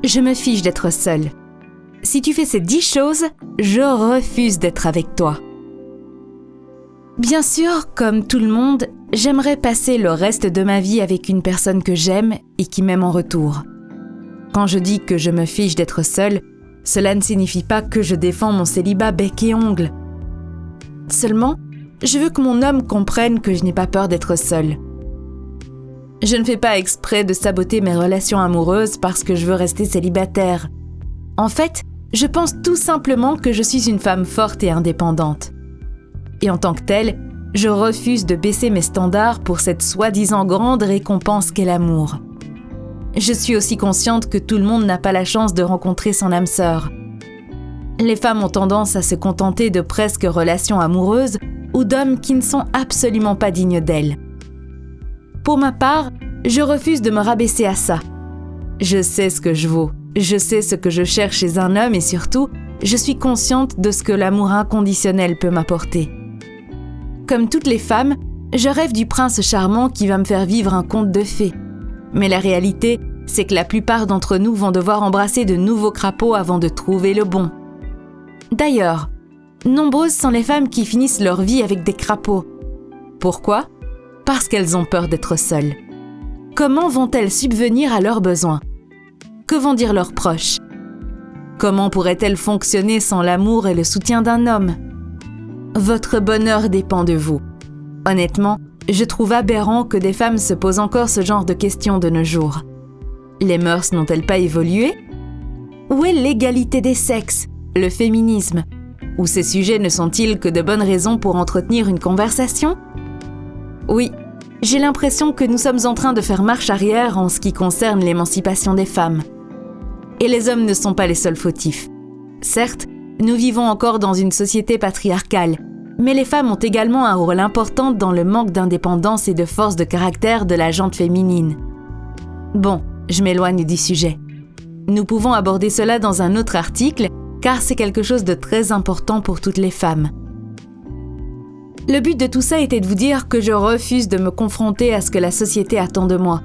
Je me fiche d'être seule. Si tu fais ces 10 choses, je refuse d'être avec toi. Bien sûr, comme tout le monde, j'aimerais passer le reste de ma vie avec une personne que j'aime et qui m'aime en retour. Quand je dis que je me fiche d'être seule, cela ne signifie pas que je défends mon célibat bec et ongles. Seulement, je veux que mon homme comprenne que je n'ai pas peur d'être seule. Je ne fais pas exprès de saboter mes relations amoureuses parce que je veux rester célibataire. En fait, je pense tout simplement que je suis une femme forte et indépendante. Et en tant que telle, je refuse de baisser mes standards pour cette soi-disant grande récompense qu'est l'amour. Je suis aussi consciente que tout le monde n'a pas la chance de rencontrer son âme sœur. Les femmes ont tendance à se contenter de presque relations amoureuses ou d'hommes qui ne sont absolument pas dignes d'elles. Pour ma part, je refuse de me rabaisser à ça. Je sais ce que je vaux, je sais ce que je cherche chez un homme et surtout, je suis consciente de ce que l'amour inconditionnel peut m'apporter. Comme toutes les femmes, je rêve du prince charmant qui va me faire vivre un conte de fées. Mais la réalité, c'est que la plupart d'entre nous vont devoir embrasser de nouveaux crapauds avant de trouver le bon. D'ailleurs, nombreuses sont les femmes qui finissent leur vie avec des crapauds. Pourquoi ? Parce qu'elles ont peur d'être seules. Comment vont-elles subvenir à leurs besoins ? Que vont dire leurs proches ? Comment pourraient-elles fonctionner sans l'amour et le soutien d'un homme ? Votre bonheur dépend de vous. Honnêtement, je trouve aberrant que des femmes se posent encore ce genre de questions de nos jours. Les mœurs n'ont-elles pas évolué ? Où est l'égalité des sexes, le féminisme ? Ou ces sujets ne sont-ils que de bonnes raisons pour entretenir une conversation ? Oui, j'ai l'impression que nous sommes en train de faire marche arrière en ce qui concerne l'émancipation des femmes. Et les hommes ne sont pas les seuls fautifs. Certes, nous vivons encore dans une société patriarcale, mais les femmes ont également un rôle important dans le manque d'indépendance et de force de caractère de la gente féminine. Bon, je m'éloigne du sujet. Nous pouvons aborder cela dans un autre article, car c'est quelque chose de très important pour toutes les femmes. Le but de tout ça était de vous dire que je refuse de me confronter à ce que la société attend de moi.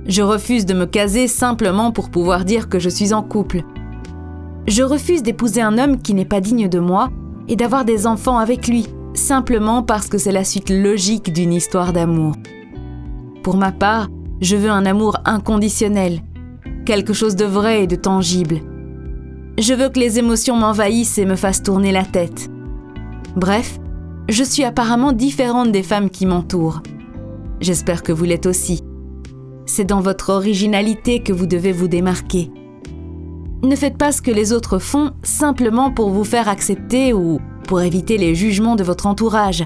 Je refuse de me caser simplement pour pouvoir dire que je suis en couple. Je refuse d'épouser un homme qui n'est pas digne de moi et d'avoir des enfants avec lui, simplement parce que c'est la suite logique d'une histoire d'amour. Pour ma part, je veux un amour inconditionnel, quelque chose de vrai et de tangible. Je veux que les émotions m'envahissent et me fassent tourner la tête. Bref, je suis apparemment différente des femmes qui m'entourent. J'espère que vous l'êtes aussi. C'est dans votre originalité que vous devez vous démarquer. Ne faites pas ce que les autres font simplement pour vous faire accepter ou pour éviter les jugements de votre entourage.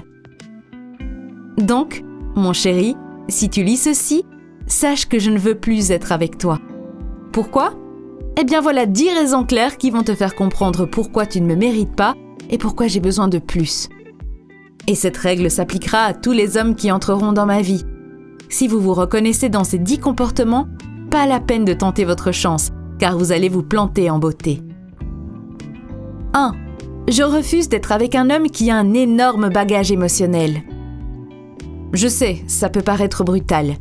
Donc, mon chéri, si tu lis ceci, sache que je ne veux plus être avec toi. Pourquoi ? Eh bien voilà 10 raisons claires qui vont te faire comprendre pourquoi tu ne me mérites pas et pourquoi j'ai besoin de plus. Et cette règle s'appliquera à tous les hommes qui entreront dans ma vie. Si vous vous reconnaissez dans ces 10 comportements, pas la peine de tenter votre chance, car vous allez vous planter en beauté. 1. Je refuse d'être avec un homme qui a un énorme bagage émotionnel. Je sais, ça peut paraître brutal.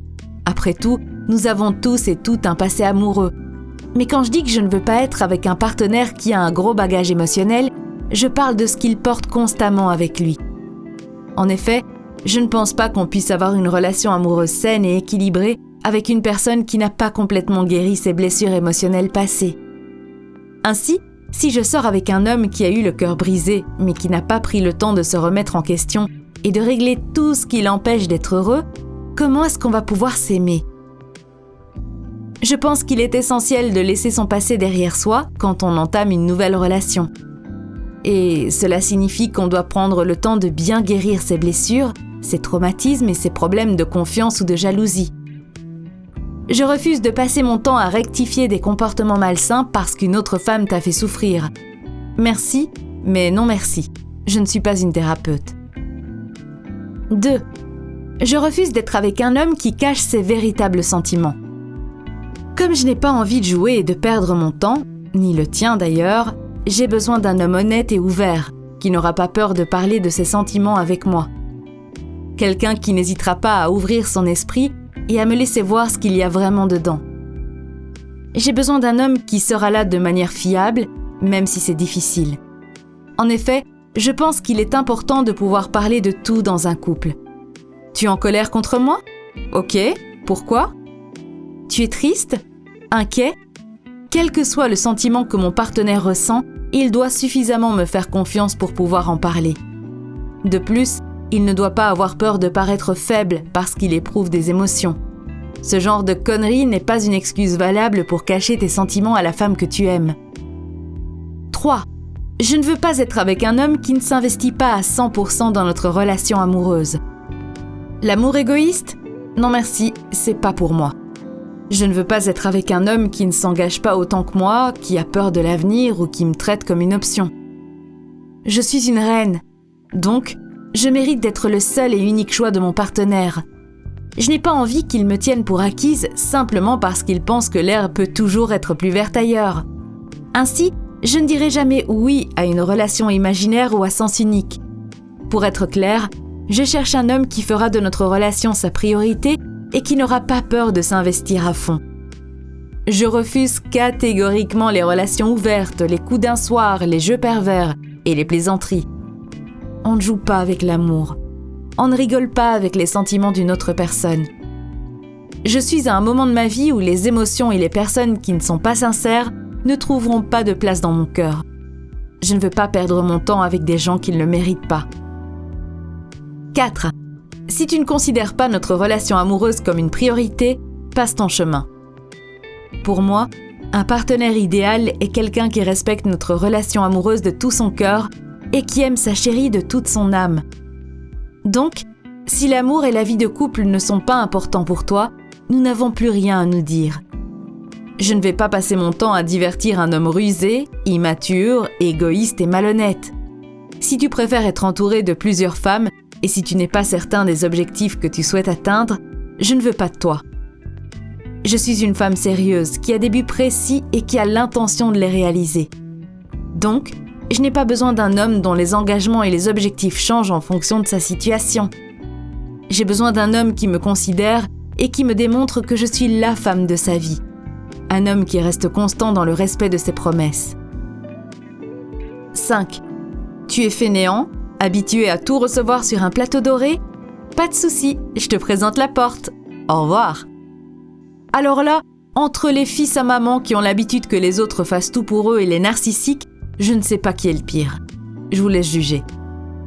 Après tout, nous avons tous et toutes un passé amoureux. Mais quand je dis que je ne veux pas être avec un partenaire qui a un gros bagage émotionnel, je parle de ce qu'il porte constamment avec lui. En effet, je ne pense pas qu'on puisse avoir une relation amoureuse saine et équilibrée avec une personne qui n'a pas complètement guéri ses blessures émotionnelles passées. Ainsi, si je sors avec un homme qui a eu le cœur brisé, mais qui n'a pas pris le temps de se remettre en question et de régler tout ce qui l'empêche d'être heureux, comment est-ce qu'on va pouvoir s'aimer ? Je pense qu'il est essentiel de laisser son passé derrière soi quand on entame une nouvelle relation. Et cela signifie qu'on doit prendre le temps de bien guérir ses blessures, ses traumatismes et ses problèmes de confiance ou de jalousie. Je refuse de passer mon temps à rectifier des comportements malsains parce qu'une autre femme t'a fait souffrir. Merci, mais non merci. Je ne suis pas une thérapeute. 2. Je refuse d'être avec un homme qui cache ses véritables sentiments. Comme je n'ai pas envie de jouer et de perdre mon temps, ni le tien d'ailleurs, j'ai besoin d'un homme honnête et ouvert, qui n'aura pas peur de parler de ses sentiments avec moi. Quelqu'un qui n'hésitera pas à ouvrir son esprit et à me laisser voir ce qu'il y a vraiment dedans. J'ai besoin d'un homme qui sera là de manière fiable, même si c'est difficile. En effet, je pense qu'il est important de pouvoir parler de tout dans un couple. Tu es en colère contre moi? Ok, pourquoi? Tu es triste? Inquiet? Quel que soit le sentiment que mon partenaire ressent, il doit suffisamment me faire confiance pour pouvoir en parler. De plus, il ne doit pas avoir peur de paraître faible parce qu'il éprouve des émotions. Ce genre de connerie n'est pas une excuse valable pour cacher tes sentiments à la femme que tu aimes. 3. Je ne veux pas être avec un homme qui ne s'investit pas à 100% dans notre relation amoureuse. L'amour égoïste? Non merci, c'est pas pour moi. Je ne veux pas être avec un homme qui ne s'engage pas autant que moi, qui a peur de l'avenir ou qui me traite comme une option. Je suis une reine, donc je mérite d'être le seul et unique choix de mon partenaire. Je n'ai pas envie qu'il me tienne pour acquise simplement parce qu'il pense que l'herbe peut toujours être plus verte ailleurs. Ainsi, je ne dirai jamais oui à une relation imaginaire ou à sens unique. Pour être clair, je cherche un homme qui fera de notre relation sa priorité et qui n'aura pas peur de s'investir à fond. Je refuse catégoriquement les relations ouvertes, les coups d'un soir, les jeux pervers et les plaisanteries. On ne joue pas avec l'amour. On ne rigole pas avec les sentiments d'une autre personne. Je suis à un moment de ma vie où les émotions et les personnes qui ne sont pas sincères ne trouveront pas de place dans mon cœur. Je ne veux pas perdre mon temps avec des gens qui ne le méritent pas. 4. Si tu ne considères pas notre relation amoureuse comme une priorité, passe ton chemin. Pour moi, un partenaire idéal est quelqu'un qui respecte notre relation amoureuse de tout son cœur et qui aime sa chérie de toute son âme. Donc, si l'amour et la vie de couple ne sont pas importants pour toi, nous n'avons plus rien à nous dire. Je ne vais pas passer mon temps à divertir un homme rusé, immature, égoïste et malhonnête. Si tu préfères être entouré de plusieurs femmes et si tu n'es pas certain des objectifs que tu souhaites atteindre, je ne veux pas de toi. Je suis une femme sérieuse qui a des buts précis et qui a l'intention de les réaliser. Donc, je n'ai pas besoin d'un homme dont les engagements et les objectifs changent en fonction de sa situation. J'ai besoin d'un homme qui me considère et qui me démontre que je suis la femme de sa vie. Un homme qui reste constant dans le respect de ses promesses. 5. Tu es fainéant, habitué à tout recevoir sur un plateau doré? Pas de souci, je te présente la porte. Au revoir. Alors là, entre les fils à maman qui ont l'habitude que les autres fassent tout pour eux et les narcissiques, je ne sais pas qui est le pire. Je vous laisse juger.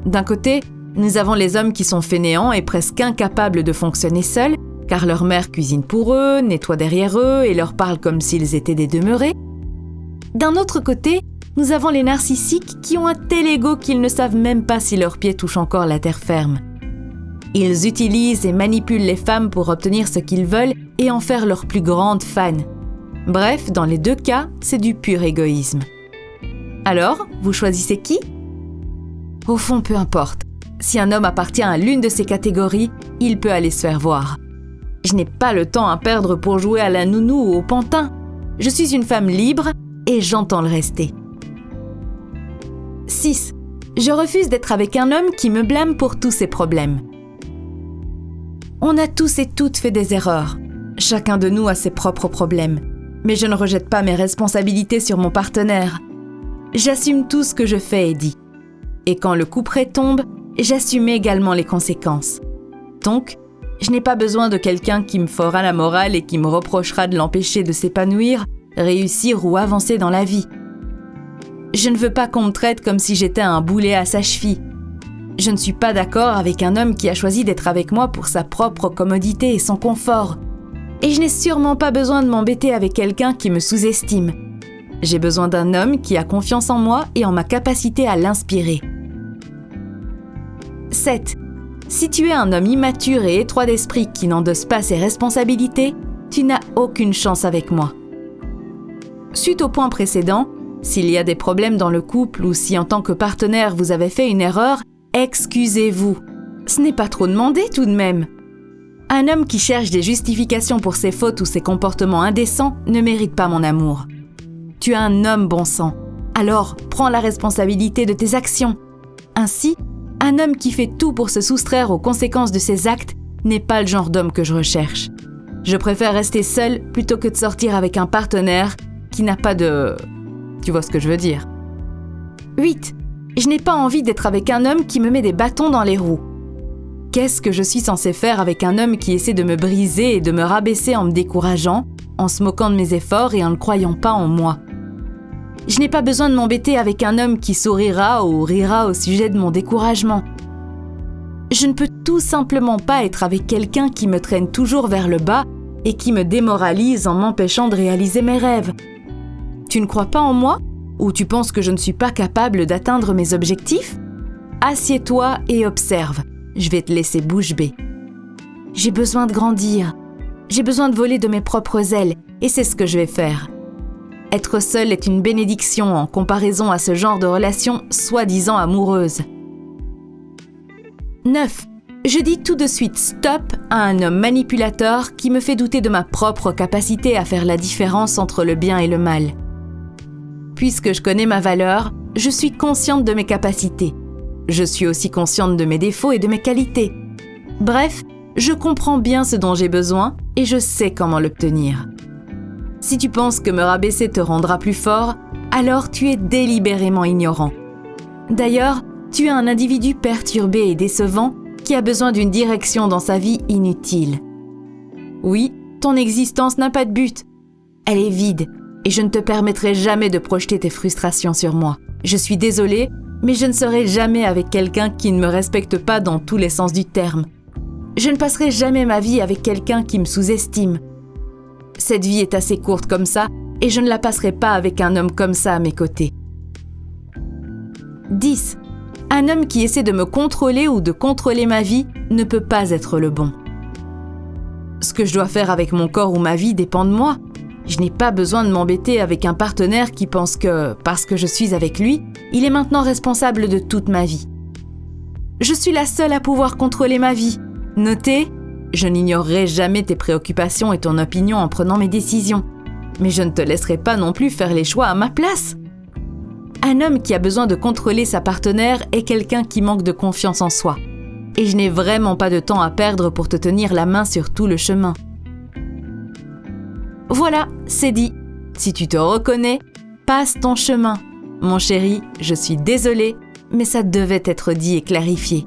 D'un côté, nous avons les hommes qui sont fainéants et presque incapables de fonctionner seuls, car leur mère cuisine pour eux, nettoie derrière eux et leur parle comme s'ils étaient des demeurés. D'un autre côté, nous avons les narcissiques qui ont un tel ego qu'ils ne savent même pas si leurs pieds touchent encore la terre ferme. Ils utilisent et manipulent les femmes pour obtenir ce qu'ils veulent et en faire leur plus grande fan. Bref, dans les deux cas, c'est du pur égoïsme. Alors, vous choisissez qui? Au fond, peu importe. Si un homme appartient à l'une de ces catégories, il peut aller se faire voir. Je n'ai pas le temps à perdre pour jouer à la nounou ou au pantin. Je suis une femme libre et j'entends le rester. 6. Je refuse d'être avec un homme qui me blâme pour tous ses problèmes. On a tous et toutes fait des erreurs. Chacun de nous a ses propres problèmes. Mais je ne rejette pas mes responsabilités sur mon partenaire. J'assume tout ce que je fais et dis. Et quand le couperet tombe, j'assume également les conséquences. Donc, je n'ai pas besoin de quelqu'un qui me fera la morale et qui me reprochera de l'empêcher de s'épanouir, réussir ou avancer dans la vie. Je ne veux pas qu'on me traite comme si j'étais un boulet à sa cheville. Je ne suis pas d'accord avec un homme qui a choisi d'être avec moi pour sa propre commodité et son confort. Et je n'ai sûrement pas besoin de m'embêter avec quelqu'un qui me sous-estime. J'ai besoin d'un homme qui a confiance en moi et en ma capacité à l'inspirer. 7. Si tu es un homme immature et étroit d'esprit qui n'endosse pas ses responsabilités, tu n'as aucune chance avec moi. Suite au point précédent, s'il y a des problèmes dans le couple ou si en tant que partenaire vous avez fait une erreur, excusez-vous. Ce n'est pas trop demandé tout de même. Un homme qui cherche des justifications pour ses fautes ou ses comportements indécents ne mérite pas mon amour. Tu es un homme bon sang, alors prends la responsabilité de tes actions. Ainsi, un homme qui fait tout pour se soustraire aux conséquences de ses actes n'est pas le genre d'homme que je recherche. Je préfère rester seule plutôt que de sortir avec un partenaire qui n'a pas de... Tu vois ce que je veux dire. 8. Je n'ai pas envie d'être avec un homme qui me met des bâtons dans les roues. Qu'est-ce que je suis censée faire avec un homme qui essaie de me briser et de me rabaisser en me décourageant, en se moquant de mes efforts et en ne croyant pas en moi? Je n'ai pas besoin de m'embêter avec un homme qui sourira ou rira au sujet de mon découragement. Je ne peux tout simplement pas être avec quelqu'un qui me traîne toujours vers le bas et qui me démoralise en m'empêchant de réaliser mes rêves. Tu ne crois pas en moi? Ou tu penses que je ne suis pas capable d'atteindre mes objectifs? Assieds-toi et observe. Je vais te laisser bouche bée. J'ai besoin de grandir. J'ai besoin de voler de mes propres ailes et c'est ce que je vais faire. Être seule est une bénédiction en comparaison à ce genre de relation soi-disant amoureuse. 9. Je dis tout de suite stop à un homme manipulateur qui me fait douter de ma propre capacité à faire la différence entre le bien et le mal. Puisque je connais ma valeur, je suis consciente de mes capacités. Je suis aussi consciente de mes défauts et de mes qualités. Bref, je comprends bien ce dont j'ai besoin et je sais comment l'obtenir. Si tu penses que me rabaisser te rendra plus fort, alors tu es délibérément ignorant. D'ailleurs, tu es un individu perturbé et décevant qui a besoin d'une direction dans sa vie inutile. Oui, ton existence n'a pas de but. Elle est vide et je ne te permettrai jamais de projeter tes frustrations sur moi. Je suis désolée, mais je ne serai jamais avec quelqu'un qui ne me respecte pas dans tous les sens du terme. Je ne passerai jamais ma vie avec quelqu'un qui me sous-estime. Cette vie est assez courte comme ça et je ne la passerai pas avec un homme comme ça à mes côtés. 10. Un homme qui essaie de me contrôler ou de contrôler ma vie ne peut pas être le bon. Ce que je dois faire avec mon corps ou ma vie dépend de moi. Je n'ai pas besoin de m'embêter avec un partenaire qui pense que, parce que je suis avec lui, il est maintenant responsable de toute ma vie. Je suis la seule à pouvoir contrôler ma vie. Notez, je n'ignorerai jamais tes préoccupations et ton opinion en prenant mes décisions. Mais je ne te laisserai pas non plus faire les choix à ma place. Un homme qui a besoin de contrôler sa partenaire est quelqu'un qui manque de confiance en soi. Et je n'ai vraiment pas de temps à perdre pour te tenir la main sur tout le chemin. Voilà, c'est dit. Si tu te reconnais, passe ton chemin. Mon chéri, je suis désolée, mais ça devait être dit et clarifié.